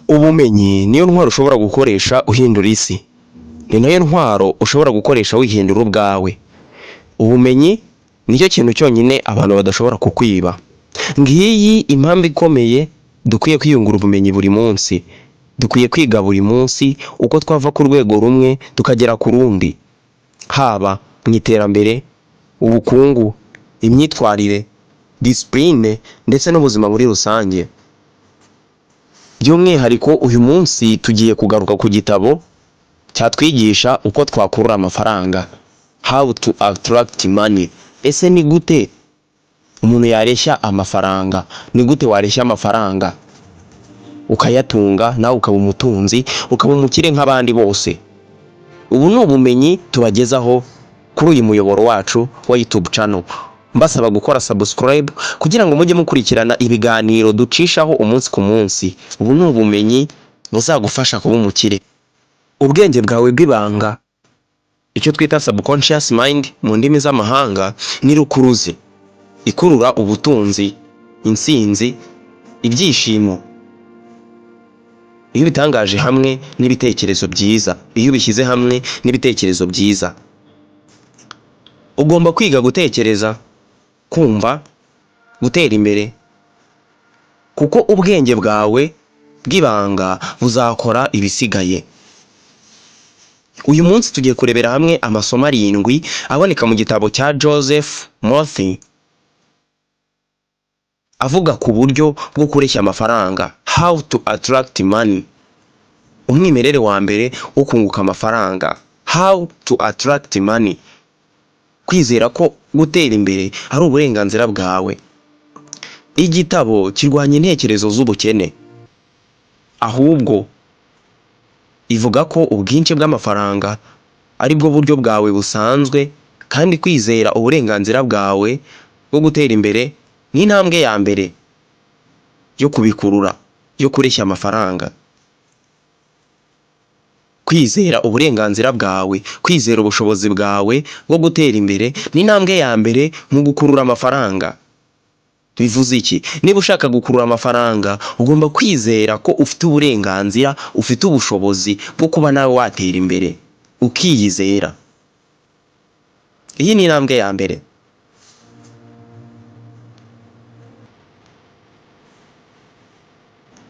Ubumenyi niyo ntwaro ushobora gukoresha uhindura isi. Ni nayo ntwaro ushobora gukoresha wihindura ubwawe. Ubumenyi nicyo kintu cyonyine abantu badashobora kukwiba. Ngiyi impamvu ikomeye dukwiye kwiyungura ubumenyi buri munsi. Dukwiye kwiga buri munsi uko twava ku rwego rumwe tukagera ku rundi. Haba mu iterambere, ubukungu, imyitwarire, disipurine ndetse n'ubuzima muri rusange. By'umwihariko uyu munsi tugiye kugaruka ku gitabo cyatwigisha uko twakurura amafaranga. How to attract money. Ese ni gute umuntu yareshya amafaranga? Ni gute wareshya amafaranga ukayatunga nawe ukaba umutunzi, ukaba umukire nk'abandi bose? Ubu ni ubumenyi tubagezaho kuri uyu muyoboro wacu wa YouTube channel. Mbasaba gukora subscribe kugira ngo mujye mukurikirana ibiganiro ducishaho umunsi ku munsi. Ubu ni ubumenyi buzagufasha kuba umukire. Ubwenge bwawe bw'ibanga, icyo twita subconscious mind mu ndimi z'amahanga, ni rukuruzi ikurura ubutunzi, intsinzi, ibyishimo. Iyo bitangaje hamwe n'ibitekerezo byiza, iyo bishyize hamwe n'ibitekerezo byiza. Ugomba kwiga gutekereza, kumva, gutera imbere, kuko ubwenge bwawe bw'ibanga buzakora ibisigaye. Uyu munsi tugiye kurebera hamwe amasomo 7 aboneka mu gitabo cya Joseph Murphy avuga ku buryo bwo kureshya amafaranga. How to attract money. Umwimerere wa mbere wo kunguka amafaranga. How to attract money. Kwizera ko gutera imbere ari uburenganzira bwawe. Igitabo kirwanya intekerezo z'ubukene, ahubwo ivuga ko ubwinshi bw'amafaranga ari bwo buryo bwawe busanzwe, kandi kwizera uburenganzira bwawe bwo gutera imbere ni intambwe ya mbere yo kubikurura, yo kureshya amafaranga. Kwizera uburenganzira bwawe, kwizera ubushobozi bwawe bwo gutera imbere ni intambwe ya mbere mu gukurura amafaranga. Bivuze iki? Niba ushaka gukurura amafaranga, ugomba kwizera ko ufite uburenganzira, ufite ubushobozi bwo kuba nawe watera imbere, ukiyizera. Iyi ni intambwe ya mbere.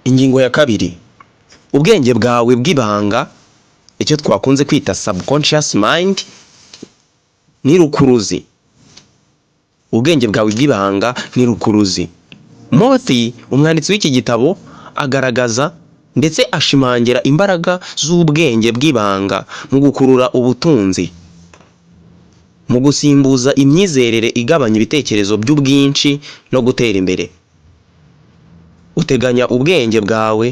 Ingingo ya 2, ubwenge bwawe bw'ibanga, icyo twakunze kwita subconscious mind, ni rukuruzi. Ubwenge bwawe bw'ibanga ni rukuruzi. Murphy, umwanditsi w'iki gitabo, agaragaza ndetse ashimangira imbaraga z'ubwenge bw'ibanga mu gukurura ubutunzi, mu gusimbuza imyizerere igabanya ibitekerezo by'ubwinshi no gutera imbere. Uteganya ubwenge bwawe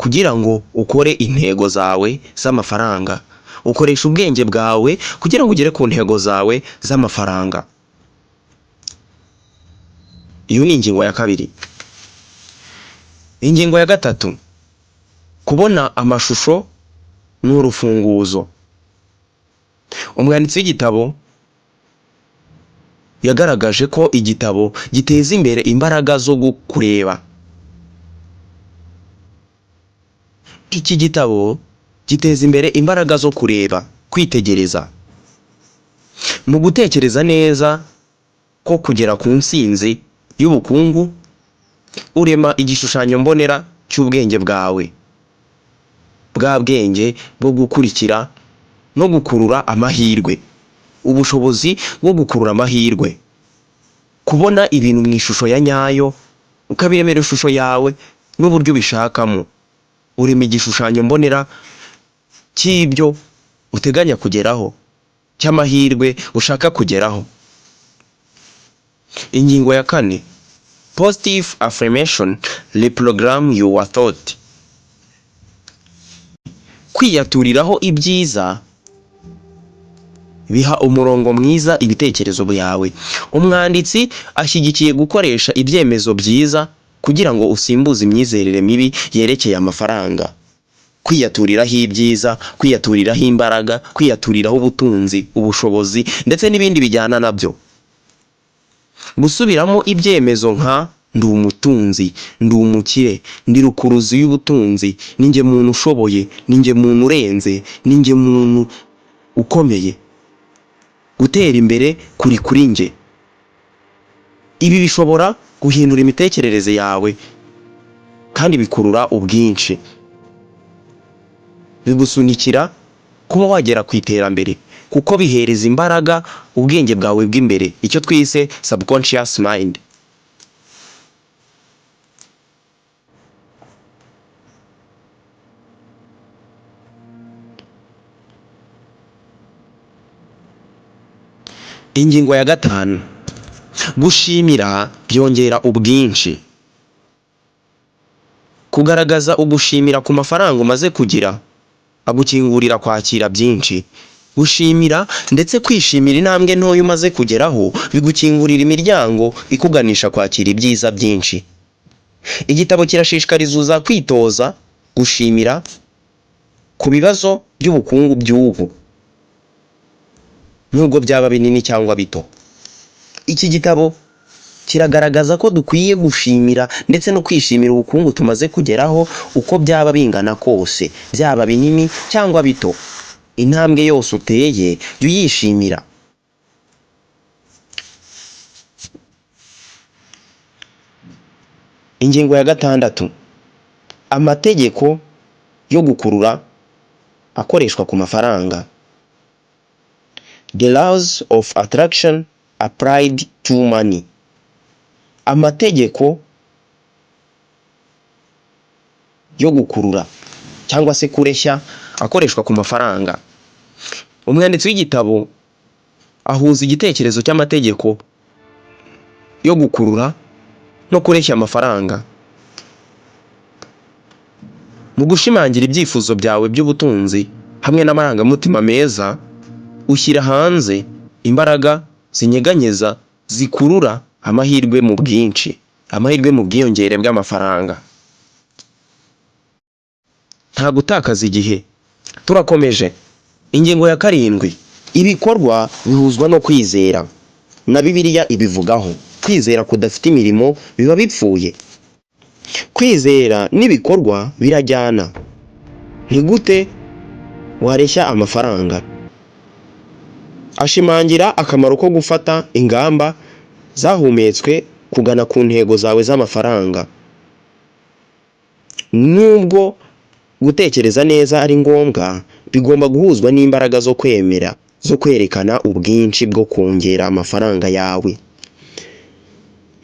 kugira ngo ukore intego zawe z'amafaranga. Ukoresha ubwenge bwawe kugira ngo ugere ku ntego zawe z'amafaranga. Iyo ni ingingo ya 2. Ingingo ya 3, kubona amashusho n'urufunguzo. Umwanditsi w'igitabo yagaragaje ko igitabo giteza imbere imbaraga zo kureba. Iki gitabo giteza imbere imbaraga zo kureba, kwitegereza. Mu gutekereza neza ko kugera ku ntsinzi y'ubukungu, urema igishushanyo mbonera cy'ubwenge bwawe. Bwa bwenge bwo gukurikira no gukurura amahirwe. Ubushobozi bwo gukurura amahirwe. Kubona ibintu mu ishusho ya nyayo, ukabiremera ishusho yawe n'uburyo ubishakamo. Urema igishushanyo mbonera cy'ibyo uteganya kugeraho, cy'amahirwe ushaka kugeraho. Ingingo ya 4, positive affirmation reprogram your thought. Kwiyaturiraho ibyiza biha umurongo mwiza ibitekerezo byawe. Umwanditsi ashyigikiye gukoresha ibyemezo byiza kugira ngo usimbuze imyizerere mibi yerekeye amafaranga. Kwiyaturiraho ibyiza, kwiyaturiraho imbaraga, kwiyaturiraho ubutunzi, ubushobozi ndetse n'ibindi bijyana nabyo. Gusubiramo ibyemezo nka ndi umutunzi, ndi umukire, ndi rukuruzi y'ubutunzi, ninjye muntu ushoboye, ninjye muntu urenze, ninjye muntu ukomeye. Gutera imbere kuri njye. Ibi bishobora guhindura imitekerereze yawe kandi bikurura ubwinshi. Bigusunikira kuba wagera ku iterambere kuko bihereza imbaraga ubwenge bwawe bw'imbere, icyo twise subconscious mind. Ingingo ya 5, gushimira byongera ubwinshi. Kugaragaza ugushimira ku mafaranga umaze kugira agukingurira kwakira byinshi. Gushimira ndetse kwishimira intambwe ntoya umaze kugeraho bigukingurira imiryango ikuganisha kwakira ibyiza byinshi. Igitabo kirashishikariza uza kwitoza gushimira ku bibazo by'ubukungu by'ubu, nubwo byaba binini cyangwa bito. Iki gitabo kiragaragaza ko dukwiye gushimira ndetse no kwishimira ubukungu tumaze kugeraho uko byaba bingana kose, byaba binini cyangwa bito. Intambwe yose uteye jya uyishimira. Ingingo ya 6, amategeko yo gukurura akoreshwa ku mafaranga. The laws of attraction applied to money. Amategeko yo gukurura cyangwa se kureshya akoreshwa ku mafaranga. Umwanditsi w'igitabo ahuza igitekerezo cy'amategeko yo gukurura no kureshya amafaranga mu gushimangira ibyifuzo byawe by'ubutunzi hamwe n'amarangamutima meza. Ushyira hanze imbaraga zinyeganyeza zikurura amahirwe mu bwinshi, amahirwe mu bwiyongere bw'amafaranga. Nta gutakaza igihe. Turakomeje. Ingingo ya 7, ibikorwa bihuzwa no kwizera. Na Bibiliya ibivugaho. Kwizera kudafite imirimo biba bipfuye. Kwizera n'ibikorwa birajyana. Ni gute wareshya amafaranga? Ashimangira akamaro ko gufata ingamba zahumetswe kugana ku ntego zawe z'amafaranga. Nubwo gutekereza neza ari ngombwa, bigomba guhuzwa n'imbaraga zo kwemera, zo kwerekana ubwinshi bwo kongera amafaranga yawe.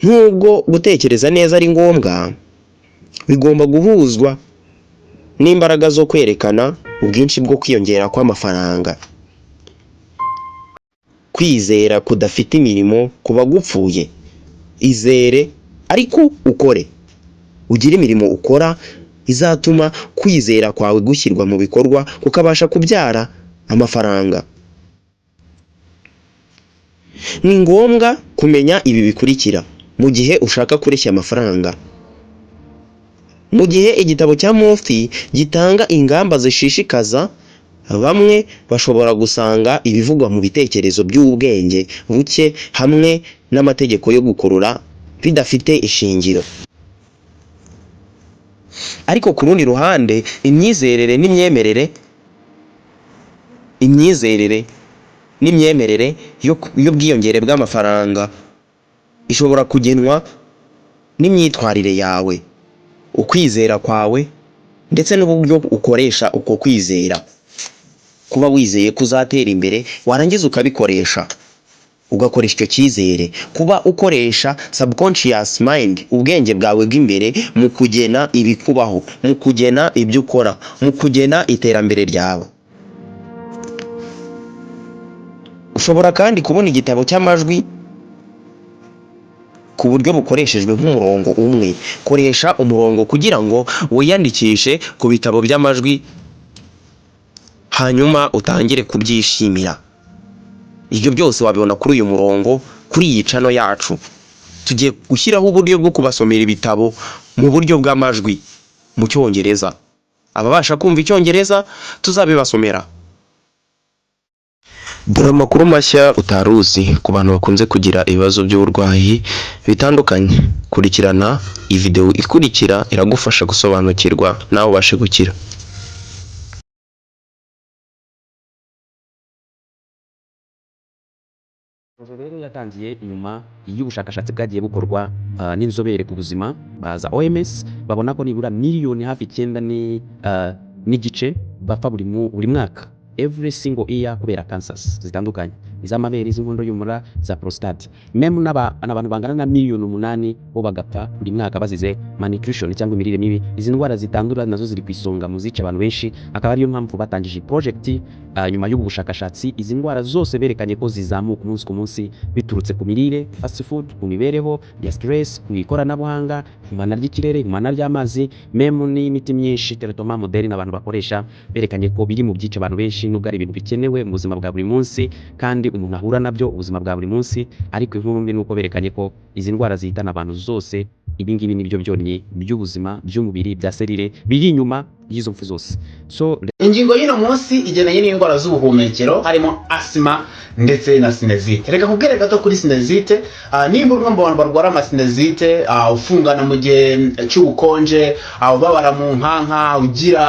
Nubwo gutekereza neza ari ngombwa, bigomba guhuzwa n'imbaraga zo kwerekana ubwinshi bwo kwiyongera kw'amafaranga. Kwizera kudafite imirimo kuba gupfuye. Izere ariko ukore. Ugire imirimo ukora izatuma kwizera kwawe gushyirwa mu bikorwa kukabasha kubyara amafaranga. Ni ngombwa kumenya ibi bikurikira mu gihe ushaka kureshya amafaranga. Mu gihe igitabo cya Murphy gitanga ingamba zishishikaza, bamwe bashobora gusanga ibivugwa mu bitekerezo by'ubwenge buke hamwe n'amategeko yo gukurura bidafite ishingiro. Ariko ku rundi ruhande, imyizerere n'imyemerere y'ubwiyongere bw'amafaranga ishobora kugenwa n'imyitwarire yawe, ukwizera kwawe ndetse n'uburyo ukoresha uko kwizera. Kuba wizeye kuzatera imbere warangiza ukabikoresha, ugakoresha icyo cyizere. Kuba ukoresha subconscious mind, ubwenge bwawe bw'imbere mu kugena ibikubaho, mu kugena ibyo ukora, mu kugena iterambere ryawe. Ushobora kandi kubona igitabo cy'amajwi ku buryo bukoreshejwe nk'umurongo umwe. Koresha umurongo kugira ngo wiyandikishe ku bitabo by'amajwi, hanyuma utangire kubyishimira. Ibyo byose wabibona kuri uyu murongo, kuri iyi channel yacu. Tugiye gushyiraho uburyo bwo kubasomera ibitabo mu buryo bw'amajwi mu Cyongereza. Ababasha kumva Icyongereza tuzabibasomera. Dore amakuru mashya utari uzi ku bantu bakunze kugira ibibazo by'uburwayi bitandukanye. Kurikirana iyi video ikurikira iragufasha gusobanukirwa nawe ubashe gukira. Rero yatangiye inyuma y'ubushakashatsi bwagiye bukorwa n'inzobere ku buzima baza OMS babona ko nibura miliyoni hafi 9 n'igice bapfa buri mwaka every single year kubera cancers zitandukanye iz'amabere, iz'inkondo y'umura, za prostate. Meme n'abantu bangana na miliyoni 8 bo bagapfa buri mwaka bazize malnutrition cyangwa imirire mibi. Izi ndwara zitandura nazo ziri ku isonga mu zica abantu benshi, akaba ariyo mpamvu batangije project nyuma y'ubu bushakashatsi. Izi ndwara zose berekanye ko zizamuka umunsi ku munsi biturutse ku mirire, fast food, ku mibereho ya stress, ku ikoranabuhanga, imana ry'ikirere, imana ry'amazi, meme n'imiti myinshi teratoma moderne abantu bakoresha berekanye ko biri mu byica abantu benshi nubwo ari ibintu bikenewe mu buzima bwa buri munsi kandi umuntu ahura nabyo ubuzima bwa buri munsi. Ariko inkuru mbi nuko berekanye ko izi ndwara zihitana abantu zose ibingibi nibyo byonnyi by'ubuzima by'umubiri bya serire biri inyuma y'izo mfu zose. So ingingo y'ino munsi igenanye n'indwara z'ubuhumekero harimo asima ndetse na sinezite. Reka kubwire gato kuri sinezite. Nimba umwe mu bantu barwara amasinezite, ufungana mu gihe cy'ubukonje, ubabara mu nkanka, ugira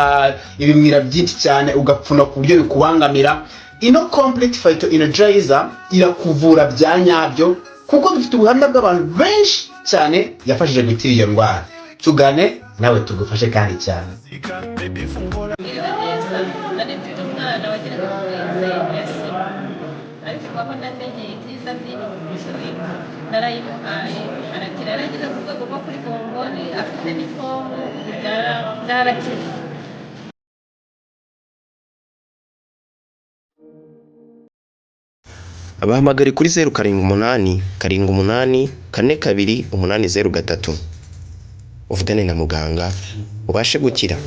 ibimwira byinshi cyane ugapfuna ku buryo bikubangamira, ino complete phyto energizer irakuvura bya nyabyo kuko dufite ubuhamya bw'abantu benshi cyane yafashije gukira iyo ndwara. Tugane nawe tugufashe kandi cyane. Abahamagare kuri 078 8 42 803 uvugane na muganga ubashe gukira.